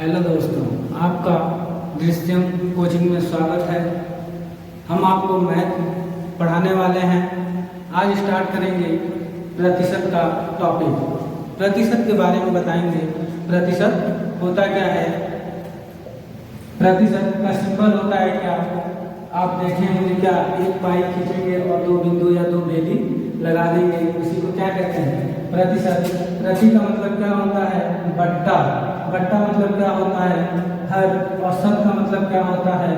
Hello दोस्तों, आपका Drishyam coaching में स्वागत है। हम आपको मैथ पढ़ाने वाले हैं। आज स्टार्ट करेंगे प्रतिशत का टॉपिक। प्रतिशत के बारे में बताएंगे। प्रतिशत होता क्या है, प्रतिशत का सिंबल होता है क्या। आप देखें होंगे क्या, एक पाई खींचेंगे और दो बिंदु या दो बेली लगा देंगे, उसी को क्या कहते हैं, प्रतिशत। प्रति का मतलब क्या होता है, बट्टा। बट्टा मतलब क्या होता है, हर। और शत का मतलब क्या होता है,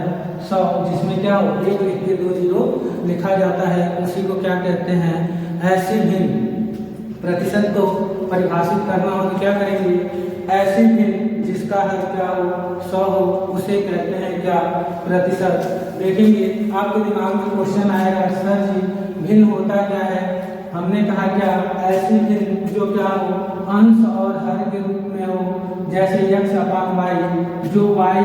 100, जिसमें क्या हो, एक लिख के 2 जीरो लिखा जाता है, उसी को क्या कहते हैं। ऐसे भिन्न प्रतिशत को परिभाषित करना हो तो क्या करेंगे, ऐसे भिन्न जिसका हर क्या हो, 100 हो, उसे कहते हैं क्या, प्रतिशत। देखेंगे आपके दिमाग में क्वेश्चन आएगा, सर जी भिन्न होता क्या है। हमने कहा क्या, ऐसी भिन्न जो क्या हो, अंश और हर के रूप में हो, जैसे x अपान y, जो y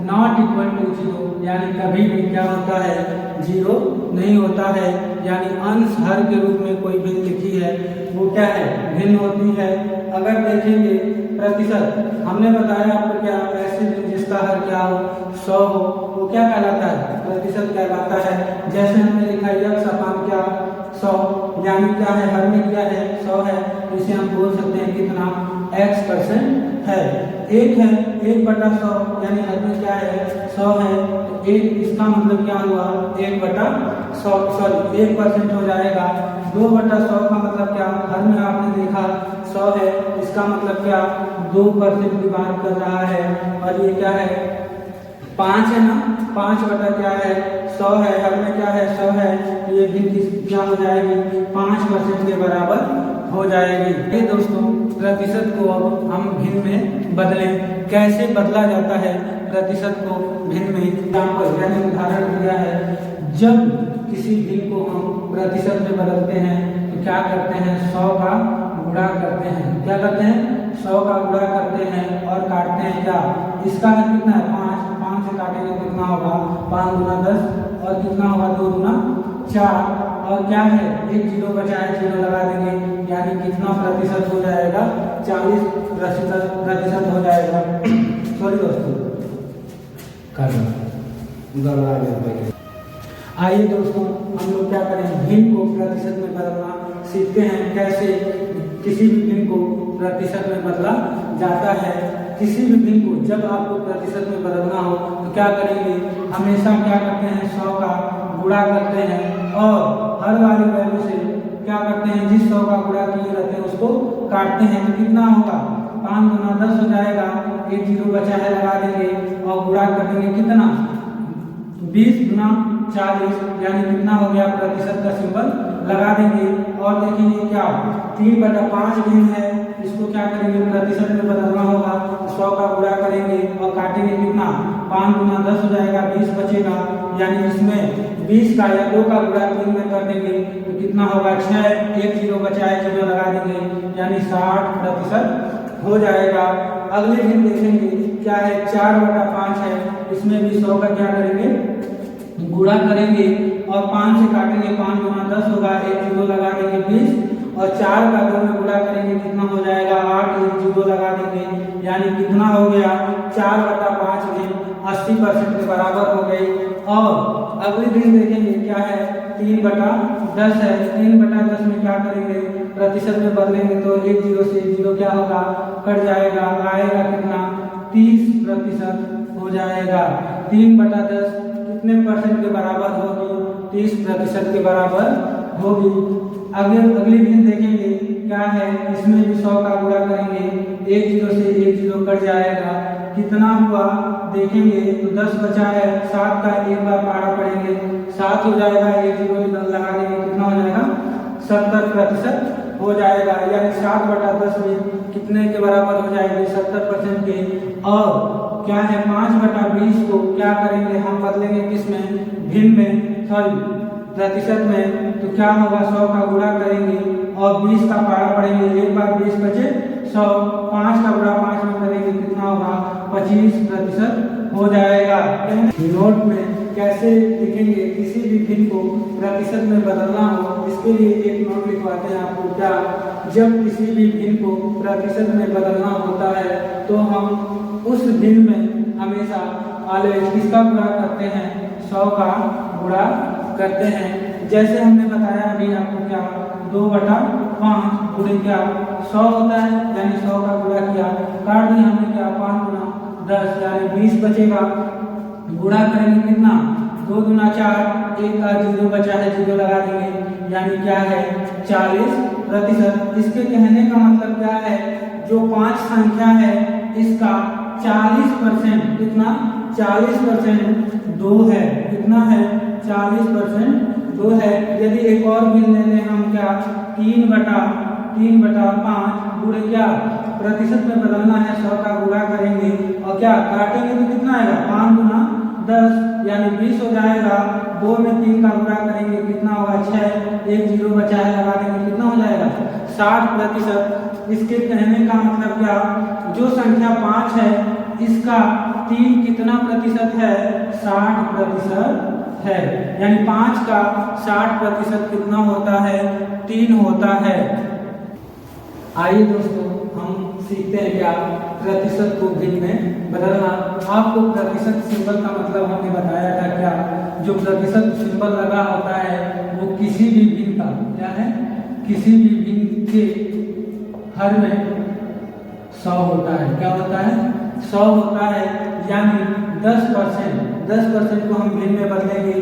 नॉट इक्वल टू 0, यानी कभी भी क्या होता है, 0 नहीं होता है, यानी अंश हर के रूप में कोई भिन्न लिखी है वो क्या है, भिन्न होती है। अगर देखेंगे प्रतिशत, हमने बताया आपको क्या, ऐसे भिन्न जिसका हर क्या हो, 100 हो, वो क्या कहलाता है, प्रतिशत कहलाता है। जैसे हमने लिखा x अपान क्या 100, यानी क्या है, हर में क्या है, 100 है, तो इसे हम बोल सकते हैं कितना, x% है। एक है 1/100, यानी हर में क्या है, 100 है, तो एक, इसका मतलब क्या हुआ, 1/100, सॉरी 1% हो जाएगा। 2/100 का मतलब क्या, हर में आपने देखा 100 है, इसका मतलब क्या, 2% की बात कर रहा है। और ये क्या है, 5 है ना, 5 क्या है, 100 है, हर में क्या है, 100 है, ये भी क्या हो जाएगी, 5% के बराबर हो जाएगी। ये दोस्तों प्रतिशत को अब हम भिन्न में बदलें। कैसे बदला जाता है प्रतिशत को भिन्न में, एग्जाम्पल यानी उदाहरण दिया है। जब किसी भिन्न को हम प्रतिशत में बदलते हैं तो क्या करते हैं, 100 का गुणा करते हैं। क्या करते हैं, 100 का गुणा करते हैं और काटते हैं क्या, इसका कितना है, 5 से काटेंगे तो कितना होगा, 5 गुना 10, और कितना होगा, 2 गुना 4, और क्या है, एक जीरो बचा है, जीरो लगा देंगे, यानी कितना प्रतिशत हो जाएगा, 40% हो जाएगा। सॉरी दोस्तों, आइए दोस्तों हम लोग क्या करें, भिन्न को प्रतिशत में बदलना सीखते हैं। कैसे किसी भी भिन्न को प्रतिशत में बदला जाता है। किसी भी भिन्न को जब आपको प्रतिशत में बदलना हो तो क्या करेंगे, हमेशा क्या करते हैं, 100 का गुणा करते हैं और हर वाली वैल्यू से क्या करते हैं, जिस 100 का गुणा किए रहते हैं उसको काटते हैं, तो कितना होगा, 5 गुना 10 हो जाएगा, एक जीरो बचा है लगा देंगे और गुणा कर देंगे, कितना, 20 गुना 40, यानी कितना हो गया, प्रतिशत का सिंबल लगा देंगे। और देखेंगे क्या, 3/5 भिन्न है, इसको क्या करेंगे, प्रतिशत में बदलना होगा, 100 का गुणा करेंगे और काटेंगे, कितना, 5 गुना 10 हो जाएगा, 20 बचेगा, यानी इसमें 20 का या 2 का गुणा 3 में कर देंगे तो कितना होगा, 6, एक जीरो बचा है, जीरो लगा देंगे, यानी 60% हो जाएगा। अगले दिन देखेंगे क्या है, 4/5 है, इसमें भी 100 का क्या करेंगे, गुणा करेंगे और 5 से काटेंगे, 5 गुना 10 होगा, एक जीरो लगा देंगे 20, और 4 का 2 में गुणा करेंगे, कितना हो जाएगा 8, एक जीरो लगा देंगे, यानी कितना हो गया, 4/5 में 80% के बराबर हो गई। और अगले दिन देखेंगे क्या है, 3/10 है, 3/10 में क्या करेंगे, प्रतिशत में बदलेंगे तो एक जीरो से जीरो क्या होगा, कट जाएगा, आएगा कितना, 30% हो जाएगा। 3/10 कितने परसेंट के बराबर होगी, 30% के बराबर होगी। अगली दिन देखेंगे क्या है, इसमें भी 100 का गुणा करेंगे, एक जीरो से एक जीरो कट जाएगा, कितना हुआ देखेंगे तो 10 बचा है, 7 का एक बार पारा पड़ेंगे, 7 हो जाएगा, एक जीरो लगा देंगे, कितना हो जाएगा, 70% हो जाएगा, यानी 7/10 में कितने के बराबर हो जाएगी, 70% के। और क्या है, 5/20 को क्या करेंगे, हम बदलेंगे किसमें, भिन्न में, सॉरी प्रतिशत में, तो क्या होगा, 100 का गुणा करेंगे और 20 का पारा पड़ेंगे, एक बार 20 बचे 100, 5 का गुणा 5 में करेंगे, कितना होगा, 25% हो जाएगा। नोट में कैसे लिखेंगे किसी भी भिन्न को प्रतिशत में बदलना हो, इसके लिए एक नोट लिखवाते हैं आपको। क्या, जब किसी भी भिन्न को प्रतिशत में बदलना होता है तो हम उस भिन्न में हमेशा ऑलवेज किसका गुणा करते हैं, 100 का गुणा करते हैं। जैसे हमने बताया अभी आपको, क्या 2/5 गुणे क्या 100 होता है, यानी 100 का गुणा किया, काट दिया हमने, क्या 5 गुना 10 यानी 20 बचेगा। गुणा करेंगे कितना, 2 दूना 4, एक का 0 बचा है, 0 लगा देंगे, यानी क्या है 40%। इसके कहने का मतलब क्या है, जो 5 संख्या है इसका 40% कितना, 40% 2 है, कितना है 40% 2 है। यदि एक और भिन्न ले लें हम, क्या 3/5 गुणे क्या प्रतिशत में बदलना है, 100 का गुणा करेंगे और क्या काटेंगे तो कितना आएगा, 5 गुना 10 यानी 20 हो जाएगा। 2 में 3 का गुणा करेंगे कितना होगा 6, एक 0 बचा है लगा देंगे, कितना हो जाएगा 60%। इसके कहने का मतलब क्या, जो संख्या 5 है इसका 3 कितना प्रतिशत है, 60% है, यानी 5 का 60% कितना होता है, 3 होता है। आइए दोस्तों हम सीखते हैं क्या प्रतिशत को भिन्न में बदलना। आपको प्रतिशत सिंबल का मतलब हमने बताया था, क्या जो प्रतिशत सिंबल लगा होता है वो किसी भी भिन्न का क्या है, किसी भी भिन्न के हर में 100 होता है। क्या होता है, 100 होता है, यानी 10% को हम भिन्न में बदलेंगे,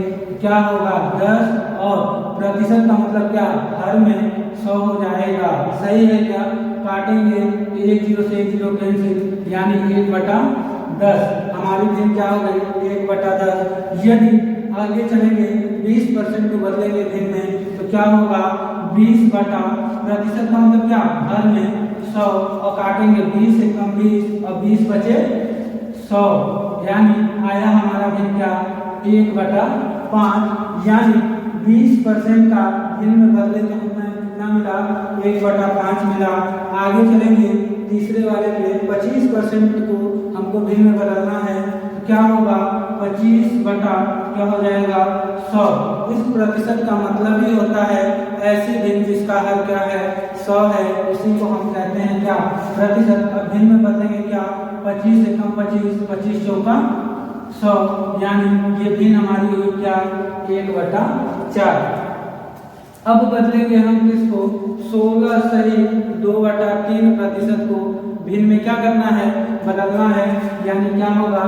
क्या होगा 10, और प्रतिशत का मतलब क्या, हर में 100 हो जाएगा। सही है क्या, काटेंगे 1 0 से 1 0 कैंसिल, यानी 1/10 हमारी भिन्न क्या हो गई, 1/10। यदि आगे चलेंगे 20% को बदलेंगे भिन्न में तो क्या होगा, 20 बटा प्रतिशत का मतलब क्या, हर में 100, और काटेंगे 20 से कम 20 और 20 बचे 100, यानी आया हमारा भिन्न क्या 1/5, यानी 20% का भिन्न में बदले तो हमें कितना मिला, 1/5 मिला। आगे चलेंगे तीसरे वाले पे 25% को हमको भिन्न में बदलना है, तो क्या होगा 25 बटा क्या हो जाएगा 100। इस प्रतिशत का मतलब ही होता है ऐसी भिन्न जिसका हर क्या है 100 है, उसी को हम कहते हैं क्या प्रतिशत। अब भिन्न में बदलेंगे क्या, 25 से कम 25, 25 चौका 100, यानी ये भिन्न हमारी हुई क्या 1/4। अब बदलेंगे हम किसको, 16 सही 2/3 प्रतिशत को भिन्न में क्या करना है, बदलना है, यानी क्या होगा,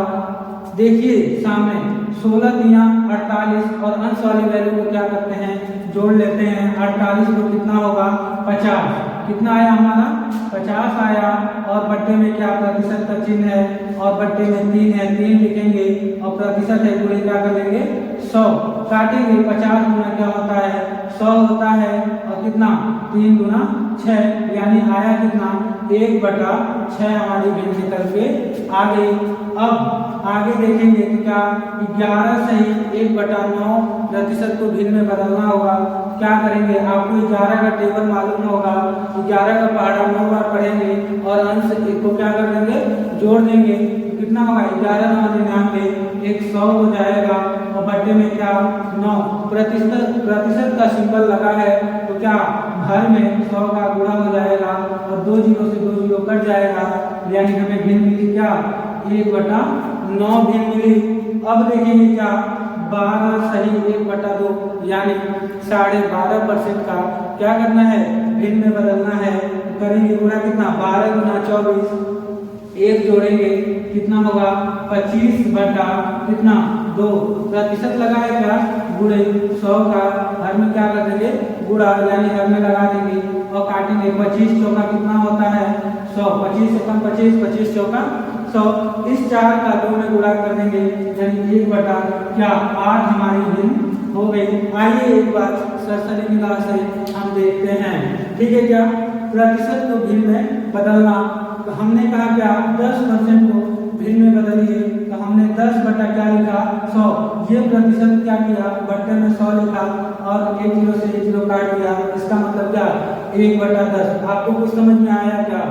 देखिए सामने 16 दिया 48 और अंश वाली वैल्यू को क्या करते हैं, जोड़ लेते हैं। 48 को कितना होगा 50, कितना आया हमारा 50 आया, और बट्टे में क्या प्रतिशत का चिन्ह है, और बट्टे में 3 है, 3 लिखेंगे और प्रतिशत है, गुणे क्या कर लेंगे 100, काटेंगे 50 गुना क्या होता है 100 होता है, और कितना 3 गुना 6, यानी आया कितना 1/6 हमारी भिन्न निकल के आ गई। अब आगे देखेंगे तो क्या 11 सही 1/9 प्रतिशत को भिन्न में बदलना होगा। क्या करेंगे, आपको 11 का टेबल मालूम होगा, 11 का पहाड़ा 9 बार पढ़ेंगे और अंश को क्या कर देंगे, जोड़ देंगे, कितना होगा 11 9 99, 100 हो जाएगा, और बट्टे में क्या 9, प्रतिशत का सिंबल लगा है तो क्या हर में 100 का गुणा हो जाएगा, और 2 0 से 2 0 कट जाएगा, यानी हमें भिन्न मिली क्या 1/9 भिन्न मिली। अब देखेंगे क्या 12 सही 1/2, यानी 12.5% का क्या करना है, भिन्न में बदलना है। करेंगे गुणा कितना 12 गुना 24, एक जोड़ेंगे कितना होगा 25 बटा कितना 2, प्रतिशत लगा है क्या गुणे 100 का, हर में क्या कर देंगे गुणा, यानी हर में लगा देंगे और काटेंगे। 25 चौका कितना होता है 100, 25 से कम 25, 25 चौका 100, इस 4 का 2 में गुणा कर देंगे, यानी 1/8 हमारी भिन्न हो गई। आइए एक बार सरसरी निगाह से हम देखते हैं, ठीक है क्या, प्रतिशत को भिन्न में बदलना। तो हमने कहा क्या 10% को भिन्न में बदलिए, तो हमने 10 बटा क्या लिखा 100, ये प्रतिशत क्या किया बट्टे में 100 लिखा और 1 0 से 1 0 काट दिया, इसका मतलब क्या 1/10। आपको कुछ समझ में आया क्या,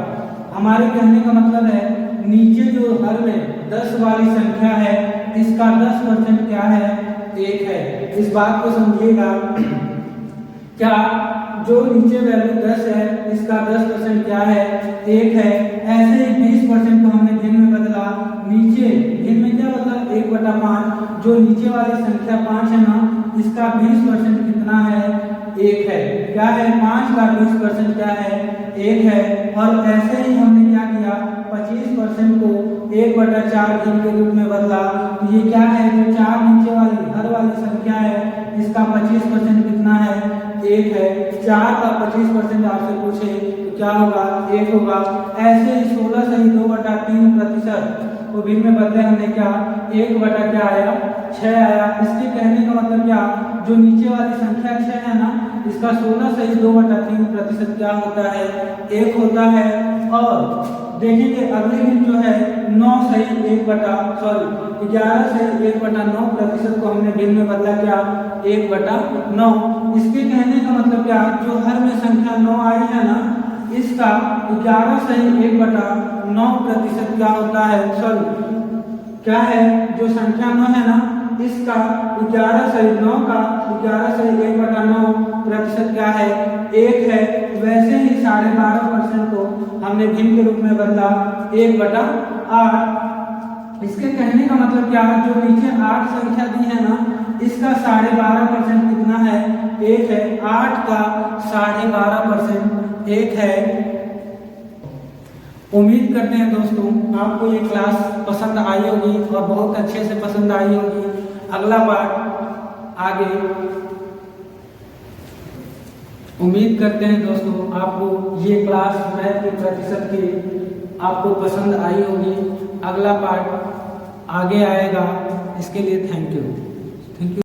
हमारे कहने का मतलब है नीचे जो हर में 10 वाली संख्या है इसका 10% क्या है, 1 है। इस बात को समझिएगा, क्या जो नीचे वैल्यू 10 है इसका 10% क्या है, 1 है। ऐसे ही 20% को हमने भिन्न में बदला, नीचे भिन्न में क्या बदला, 1/5। जो नीचे वाली संख्या 5 है ना, इसका 20% कितना है, 1 है। क्या है, 5 का 20% क्या है, 1 है। और ऐसे ही हमने क्या किया, 25% को 1/4 भिन्न के रूप में बदला। तो ये क्या है, जो 4 नीचे वाली हर वाली संख्या है इसका 25% कितना है, 1 है। 4 का 25% आपसे पूछे तो क्या होगा, 1 होगा। ऐसे ही 16 से ही 2/3% को भिन्न में बदले हमने, क्या 1 बटा क्या आया, 6 आया। इसके कहने का मतलब क्या, जो नीचे वाली संख्या 6 है ना, इसका 16 से ही 2/3% क्या होता है, 1 होता है। और देखेंगे अगले दिन जो है 11 से 1/9% को हमने भिन्न में बदला, क्या 1/9। इसके कहने का मतलब क्या, जो हर में संख्या 9 आई है ना, इसका 11 से 1/9% क्या होता है, क्या है, जो संख्या 9 है ना, इसका 11 से 9 का 11 से 1/9% क्या है, 1 है। वैसे ही 12.5% को हमने भिन्न के रूप में बदला, 1/8। इसके कहने का मतलब क्या है, जो नीचे 8 संख्या दी है ना, इसका 12.5% कितना है, 1 है। 8 का 12.5% 1 है। उम्मीद करते हैं दोस्तों आपको ये क्लास पसंद आई होगी और बहुत अच्छे से पसंद आई होगी। अगला पार्ट आगे, उम्मीद करते हैं दोस्तों आपको ये क्लास मैथ के प्रतिशत की आपको पसंद आई होगी। अगला पार्ट आगे आएगा, इसके लिए थैंक यू।